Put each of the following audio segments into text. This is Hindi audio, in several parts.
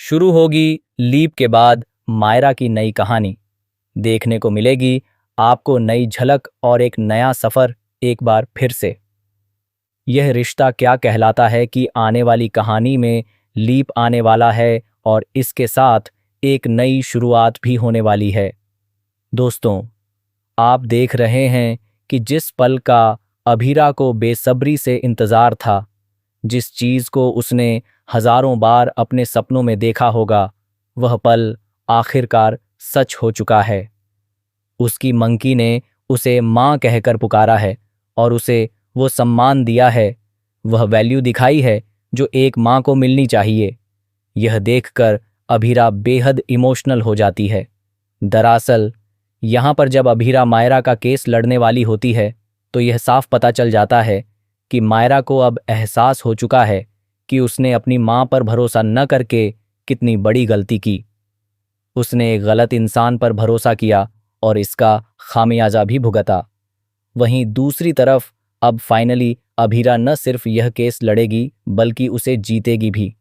शुरू होगी लीप के बाद मायरा की नई कहानी। देखने को मिलेगी आपको नई झलक और एक नया सफर एक बार फिर से। यह रिश्ता क्या कहलाता है कि आने वाली कहानी में लीप आने वाला है और इसके साथ एक नई शुरुआत भी होने वाली है। दोस्तों, आप देख रहे हैं कि जिस पल का अभीरा को बेसब्री से इंतजार था, जिस चीज को उसने हजारों बार अपने सपनों में देखा होगा, वह पल आखिरकार सच हो चुका है। उसकी मंकी ने उसे माँ कहकर पुकारा है और उसे वो सम्मान दिया है, वह वैल्यू दिखाई है जो एक माँ को मिलनी चाहिए। यह देखकर अभीरा बेहद इमोशनल हो जाती है। दरअसल यहाँ पर जब अभीरा मायरा का केस लड़ने वाली होती है तो यह साफ पता चल जाता है कि मायरा को अब एहसास हो चुका है कि उसने अपनी माँ पर भरोसा न करके कितनी बड़ी गलती की। उसने एक गलत इंसान पर भरोसा किया और इसका खामियाजा भी भुगता। वहीं दूसरी तरफ अब फाइनली अभीरा न सिर्फ यह केस लड़ेगी बल्कि उसे जीतेगी भी,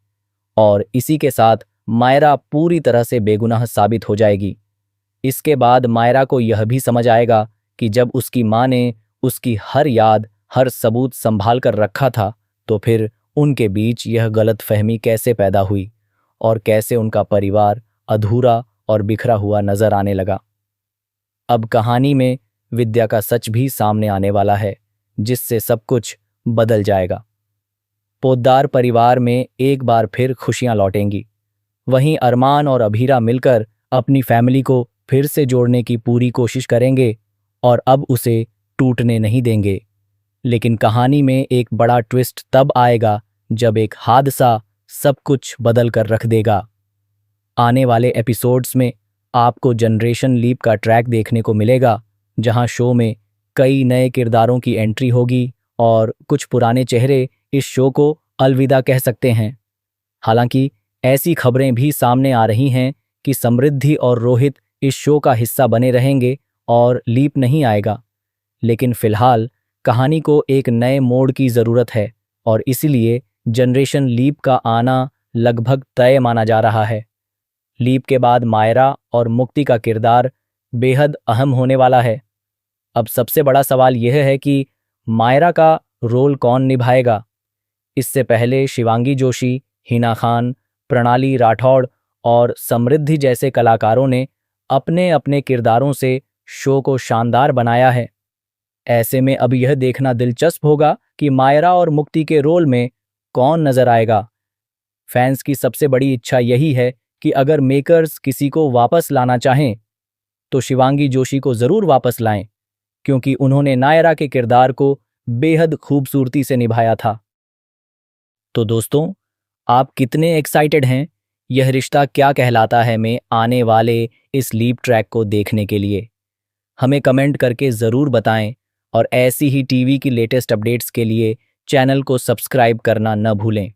और इसी के साथ मायरा पूरी तरह से बेगुनाह साबित हो जाएगी। इसके बाद मायरा को यह भी समझ आएगा कि जब उसकी माँ ने उसकी हर याद, हर सबूत संभाल कर रखा था, तो फिर उनके बीच यह गलतफहमी कैसे पैदा हुई और कैसे उनका परिवार अधूरा और बिखरा हुआ नजर आने लगा। अब कहानी में विद्या का सच भी सामने आने वाला है, जिससे सब कुछ बदल जाएगा। पोद्दार परिवार में एक बार फिर खुशियां लौटेंगी। वहीं अरमान और अभीरा मिलकर अपनी फैमिली को फिर से जोड़ने की पूरी कोशिश करेंगे और अब उसे टूटने नहीं देंगे। लेकिन कहानी में एक बड़ा ट्विस्ट तब आएगा जब एक हादसा सब कुछ बदल कर रख देगा। आने वाले एपिसोड्स में आपको जनरेशन लीप का ट्रैक देखने को मिलेगा, जहां शो में कई नए किरदारों की एंट्री होगी और कुछ पुराने चेहरे इस शो को अलविदा कह सकते हैं। हालांकि ऐसी खबरें भी सामने आ रही हैं कि समृद्धि और रोहित इस शो का हिस्सा बने रहेंगे और लीप नहीं आएगा। लेकिन फिलहाल कहानी को एक नए मोड़ की ज़रूरत है और इसीलिए जनरेशन लीप का आना लगभग तय माना जा रहा है। लीप के बाद मायरा और मुक्ति का किरदार बेहद अहम होने वाला है। अब सबसे बड़ा सवाल यह है कि मायरा का रोल कौन निभाएगा। इससे पहले शिवांगी जोशी, हिना खान, प्रणाली राठौड़ और समृद्धि जैसे कलाकारों ने अपने अपने किरदारों से शो को शानदार बनाया है। ऐसे में अब यह देखना दिलचस्प होगा कि मायरा और मुक्ति के रोल में कौन नजर आएगा। फैंस की सबसे बड़ी इच्छा यही है कि अगर मेकर्स किसी को वापस लाना चाहें तो शिवांगी जोशी को ज़रूर वापस लाएं, क्योंकि उन्होंने नायरा के किरदार को बेहद खूबसूरती से निभाया था। तो दोस्तों, आप कितने एक्साइटेड हैं यह रिश्ता क्या कहलाता है में आने वाले इस लीप ट्रैक को देखने के लिए? हमें कमेंट करके ज़रूर बताएं और ऐसी ही टीवी की लेटेस्ट अपडेट्स के लिए चैनल को सब्सक्राइब करना न भूलें।